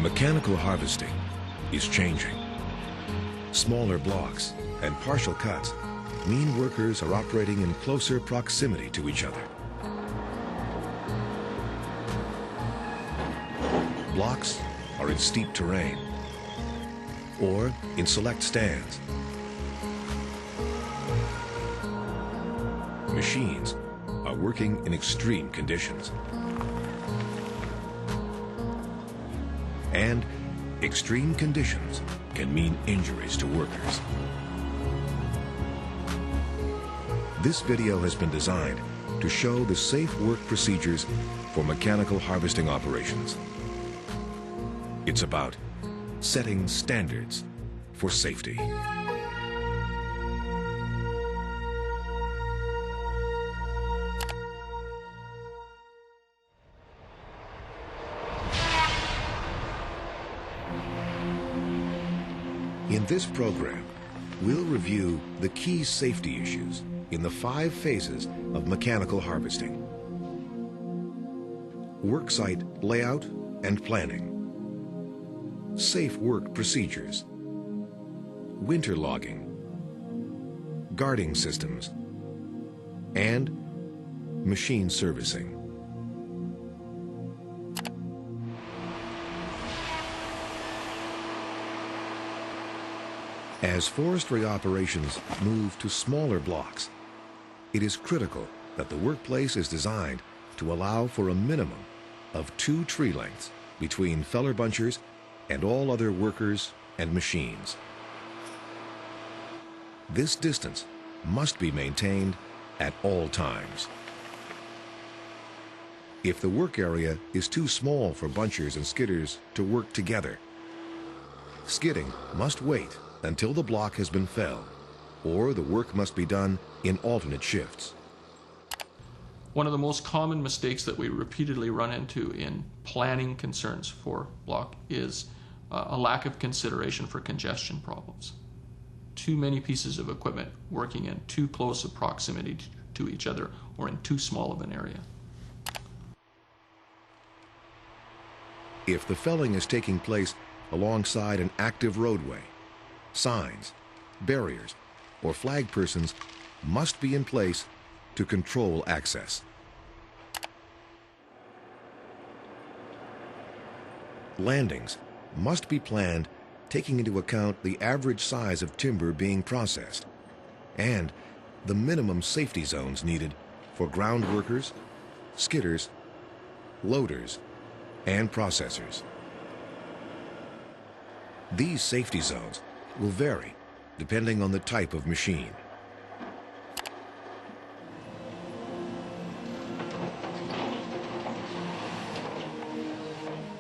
Mechanical harvesting is changing. Smaller blocks and partial cuts mean workers are operating in closer proximity to each other. Blocks are in steep terrain or in select stands. Machines are working in extreme conditions. And extreme conditions can mean injuries to workers. This video has been designed to show the safe work procedures for mechanical harvesting operations. It's about setting standards for safety. In this program, we'll review the key safety issues in the 5 phases of mechanical harvesting: worksite layout and planning, safe work procedures, winter logging, guarding systems, and machine servicing. As forestry operations move to smaller blocks, it is critical that the workplace is designed to allow for a minimum of 2 tree lengths between feller bunchers and all other workers and machines. This distance must be maintained at all times. If the work area is too small for bunchers and skidders to work together, skidding must wait until the block has been felled, or the work must be done in alternate shifts. One of the most common mistakes that we repeatedly run into in planning concerns for block is a lack of consideration for congestion problems. Too many pieces of equipment working in too close a proximity to each other or in too small of an area. If the felling is taking place alongside an active roadway, signs, barriers, or flag persons must be in place to control access. Landings must be planned taking into account the average size of timber being processed and the minimum safety zones needed for ground workers, skidders, loaders, and processors. These safety zones will vary depending on the type of machine.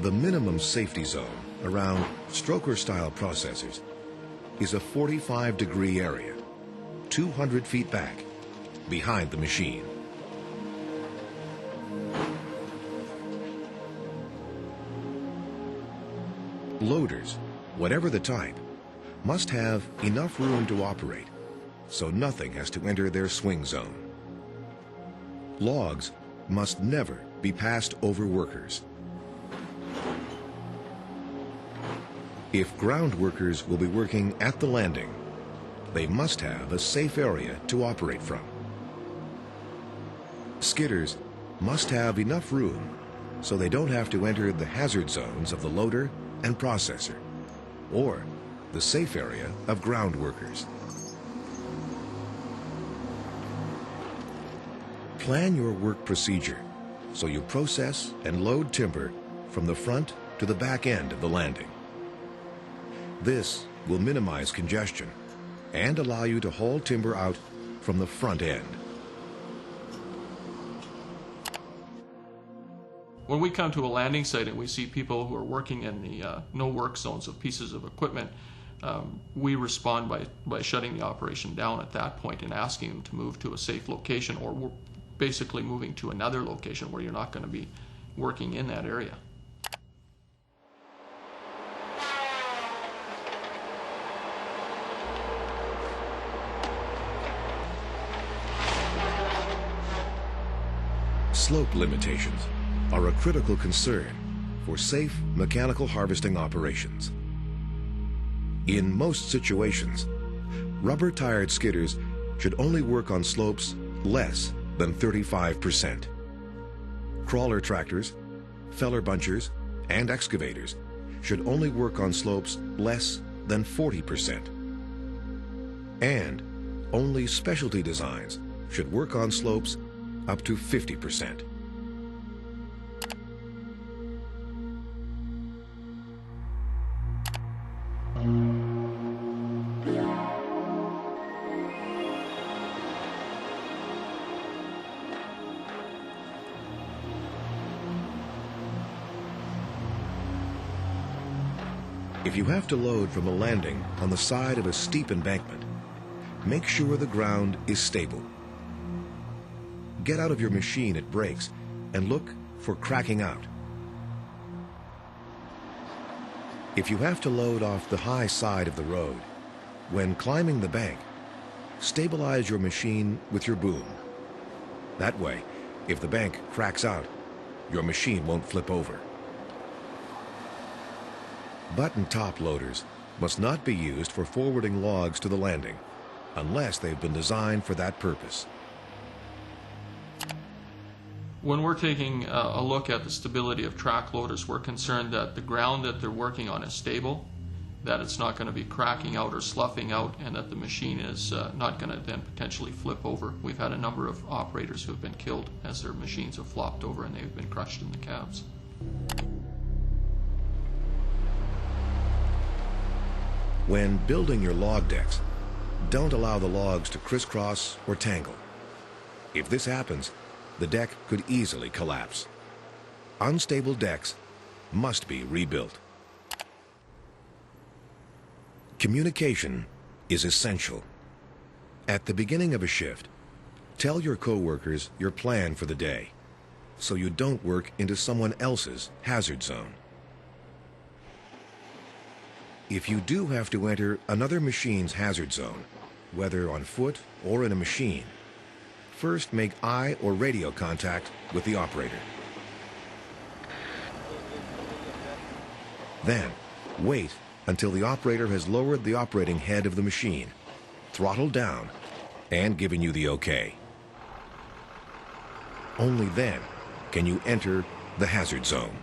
The minimum safety zone around stroker-style processors is a 45-degree area, 200 feet back, behind the machine. Loaders, whatever the type, must have enough room to operate, so nothing has to enter their swing zone. Logs must never be passed over workers. If ground workers will be working at the landing, they must have a safe area to operate from. Skidders must have enough room so they don't have to enter the hazard zones of the loader and processor, or the safe area of ground workers. Plan your work procedure so you process and load timber from the front to the back end of the landing. This will minimize congestion and allow you to haul timber out from the front end. When we come to a landing site and we see people who are working in the no work zones of pieces of equipment, we respond by shutting the operation down at that point and asking them to move to a safe location, or we're basically moving to another location where you're not going to be working in that area. Slope limitations are a critical concern for safe mechanical harvesting operations. In most situations, rubber-tired skidders should only work on slopes less than 35%. Crawler tractors, feller bunchers, and excavators should only work on slopes less than 40%. And only specialty designs should work on slopes up to 50%. If you have to load from a landing on the side of a steep embankment, make sure the ground is stable. Get out of your machine at breaks and look for cracking out. If you have to load off the high side of the road, when climbing the bank, stabilize your machine with your boom. That way, if the bank cracks out, your machine won't flip over. Button top loaders must not be used for forwarding logs to the landing unless they've been designed for that purpose. When we're taking a look at the stability of track loaders, we're concerned that the ground that they're working on is stable, that it's not going to be cracking out or sloughing out, and that the machine is not going to then potentially flip over. We've had a number of operators who have been killed as their machines have flopped over and they've been crushed in the cabs. When building your log decks, don't allow the logs to crisscross or tangle. If this happens, the deck could easily collapse. Unstable decks must be rebuilt. Communication is essential. At the beginning of a shift, tell your coworkers your plan for the day, so you don't work into someone else's hazard zone. If you do have to enter another machine's hazard zone, whether on foot or in a machine, first make eye or radio contact with the operator. Then, wait until the operator has lowered the operating head of the machine, throttled down, and given you the okay. Only then can you enter the hazard zone.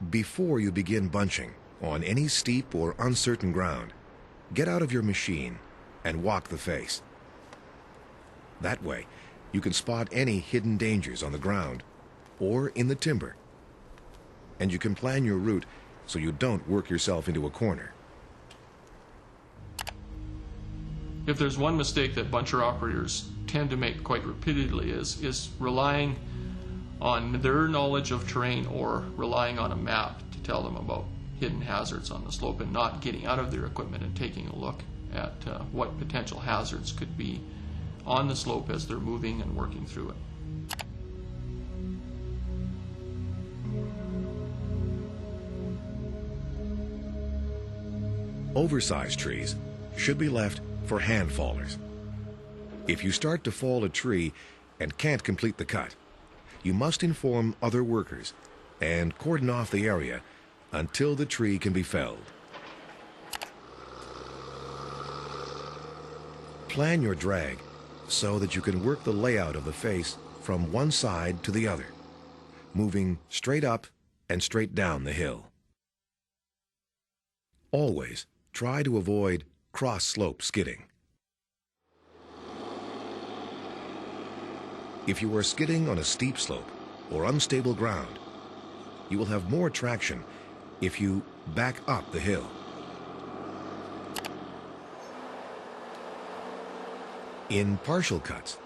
Before you begin bunching on any steep or uncertain ground, get out of your machine and walk the face. That way, you can spot any hidden dangers on the ground or in the timber, and you can plan your route so you don't work yourself into a corner. If there's one mistake that buncher operators tend to make quite repeatedly is relying on their knowledge of terrain or relying on a map to tell them about hidden hazards on the slope and not getting out of their equipment and taking a look at what potential hazards could be on the slope as they're moving and working through it. Oversized trees should be left for hand fallers. If you start to fall a tree and can't complete the cut, you must inform other workers and cordon off the area until the tree can be felled. Plan your drag so that you can work the layout of the face from one side to the other, moving straight up and straight down the hill. Always try to avoid cross-slope skidding. If you are skidding on a steep slope or unstable ground, you will have more traction if you back up the hill. In partial cuts,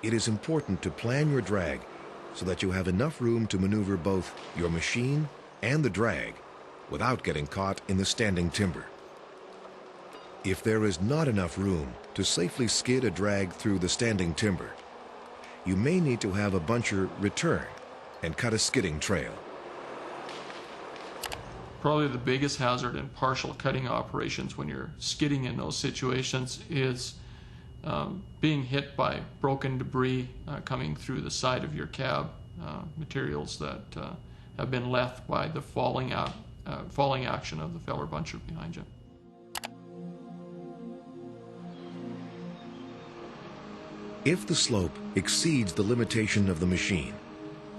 it is important to plan your drag so that you have enough room to maneuver both your machine and the drag without getting caught in the standing timber. If there is not enough room to safely skid a drag through the standing timber, you may need to have a buncher return and cut a skidding trail. Probably the biggest hazard in partial cutting operations when you're skidding in those situations is being hit by broken debris coming through the side of your cab, materials that have been left by the falling action of the feller buncher behind you. If the slope exceeds the limitation of the machine,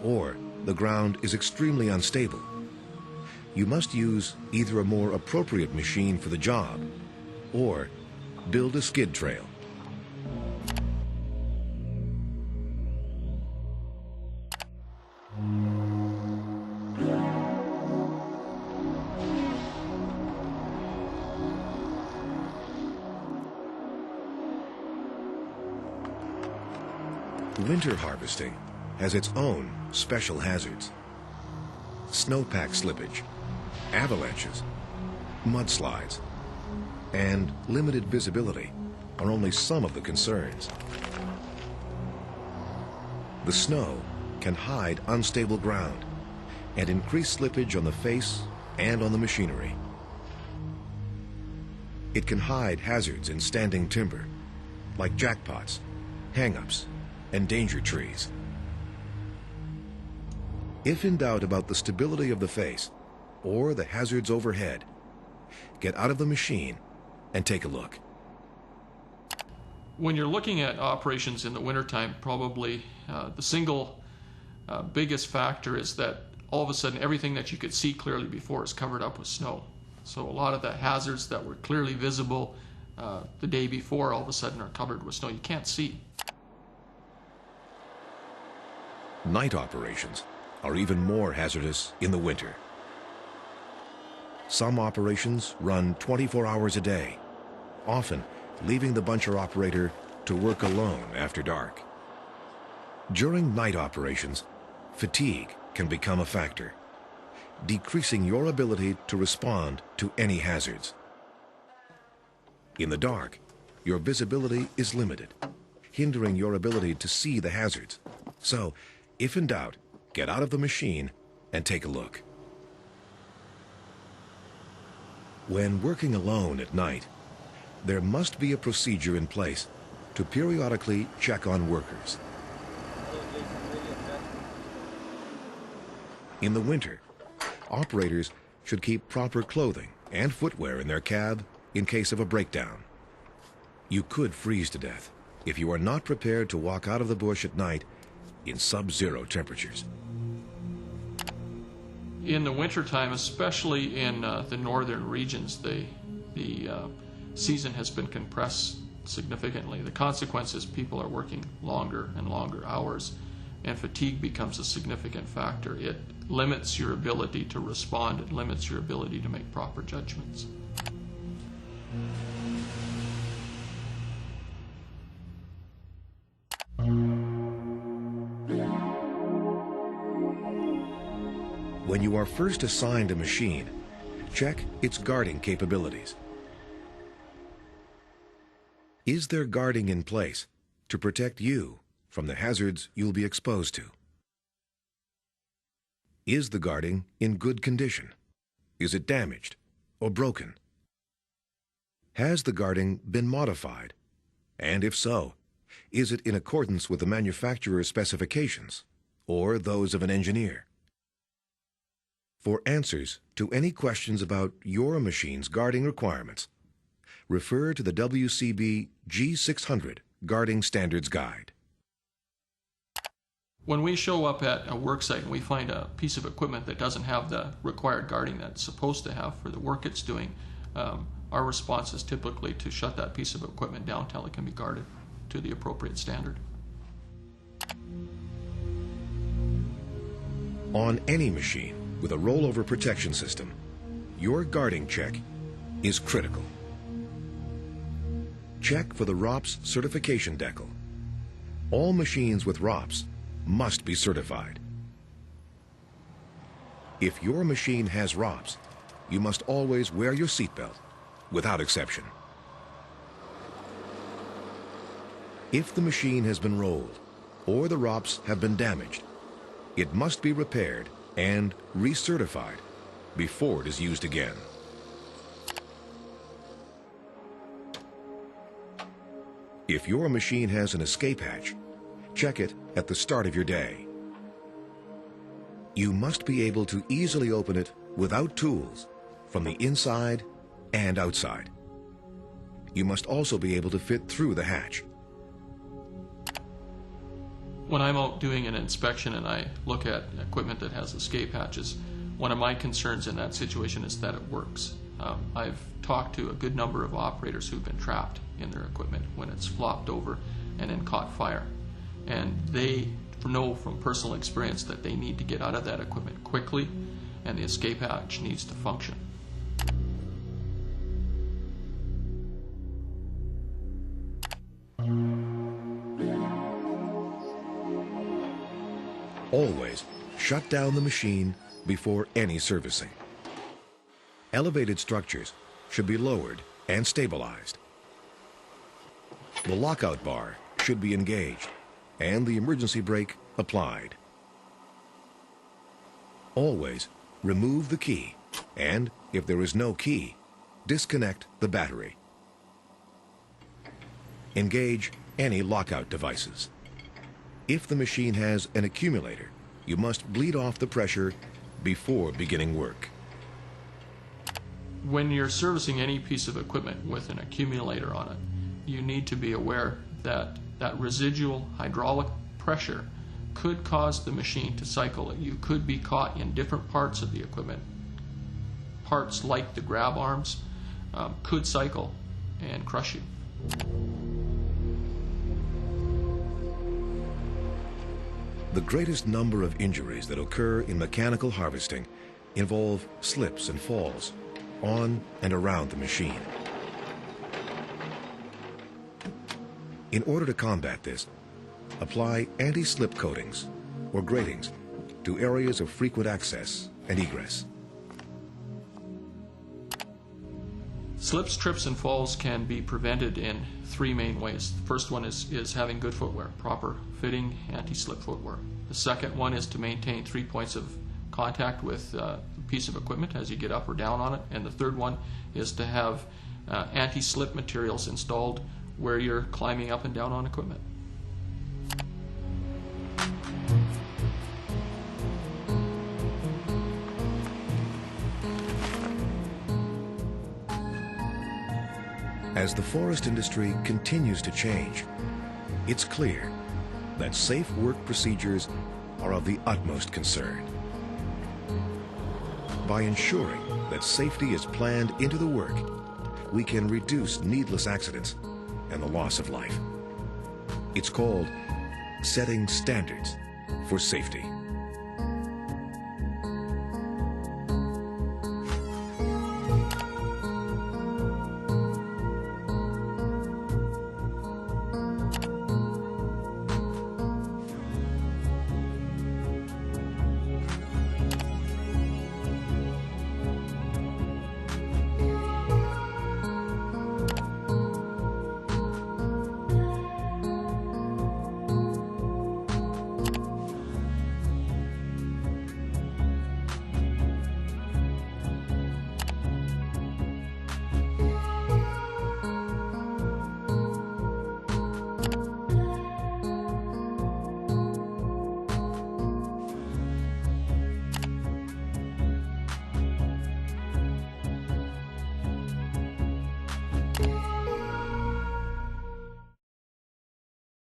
or the ground is extremely unstable, you must use either a more appropriate machine for the job, or build a skid trail. Winter harvesting has its own special hazards. Snowpack slippage, avalanches, mudslides, and limited visibility are only some of the concerns. The snow can hide unstable ground and increase slippage on the face and on the machinery. It can hide hazards in standing timber, like jackpots, hang-ups, and danger trees. If in doubt about the stability of the face or the hazards overhead, get out of the machine and take a look. When you're looking at operations in the wintertime, probably the single biggest factor is that all of a sudden everything that you could see clearly before is covered up with snow. So a lot of the hazards that were clearly visible the day before all of a sudden are covered with snow. You can't see. Night operations are even more hazardous in the winter. Some operations run 24 hours a day, often leaving the buncher operator to work alone after dark. During night operations, fatigue can become a factor, decreasing your ability to respond to any hazards. In the dark, your visibility is limited, hindering your ability to see the hazards. So, if in doubt, get out of the machine and take a look. When working alone at night, there must be a procedure in place to periodically check on workers. In the winter, operators should keep proper clothing and footwear in their cab in case of a breakdown. You could freeze to death if you are not prepared to walk out of the bush at night in sub-zero temperatures. In the wintertime, especially in the northern regions, the season has been compressed significantly. The consequence is people are working longer and longer hours, and fatigue becomes a significant factor. It limits your ability to respond. It limits your ability to make proper judgments. When you are first assigned a machine, check its guarding capabilities. Is there guarding in place to protect you from the hazards you'll be exposed to? Is the guarding in good condition? Is it damaged or broken? Has the guarding been modified? And if so, is it in accordance with the manufacturer's specifications or those of an engineer? For answers to any questions about your machine's guarding requirements, refer to the WCB G600 Guarding Standards Guide. When we show up at a work site and we find a piece of equipment that doesn't have the required guarding that it's supposed to have for the work it's doing, our response is typically to shut that piece of equipment down until it can be guarded to the appropriate standard. On any machine with a rollover protection system, your guarding check is critical. Check for the ROPS certification decal. All machines with ROPS must be certified. If your machine has ROPS, you must always wear your seatbelt, without exception. If the machine has been rolled or the ROPS have been damaged, it must be repaired and recertified before it is used again. If your machine has an escape hatch, check it at the start of your day. You must be able to easily open it without tools from the inside and outside. You must also be able to fit through the hatch. When I'm out doing an inspection and I look at equipment that has escape hatches, one of my concerns in that situation is that it works. I've talked to a good number of operators who've been trapped in their equipment when it's flopped over and then caught fire. And they know from personal experience that they need to get out of that equipment quickly, and the escape hatch needs to function. Always shut down the machine before any servicing. Elevated structures should be lowered and stabilized. The lockout bar should be engaged and the emergency brake applied. Always remove the key, and if there is no key, disconnect the battery. Engage any lockout devices. If the machine has an accumulator, you must bleed off the pressure before beginning work. When you're servicing any piece of equipment with an accumulator on it, you need to be aware that that residual hydraulic pressure could cause the machine to cycle. You could be caught in different parts of the equipment. Parts like the grab arms could cycle and crush you. The greatest number of injuries that occur in mechanical harvesting involve slips and falls on and around the machine. In order to combat this, apply anti-slip coatings or gratings to areas of frequent access and egress. Slips, trips, and falls can be prevented in three main ways. The first one is having good footwear, proper fitting anti-slip footwear. The second one is to maintain 3 points of contact with a piece of equipment as you get up or down on it. And the third one is to have anti-slip materials installed where you're climbing up and down on equipment. As the forest industry continues to change, it's clear that safe work procedures are of the utmost concern. By ensuring that safety is planned into the work, we can reduce needless accidents and the loss of life. It's called setting standards for safety.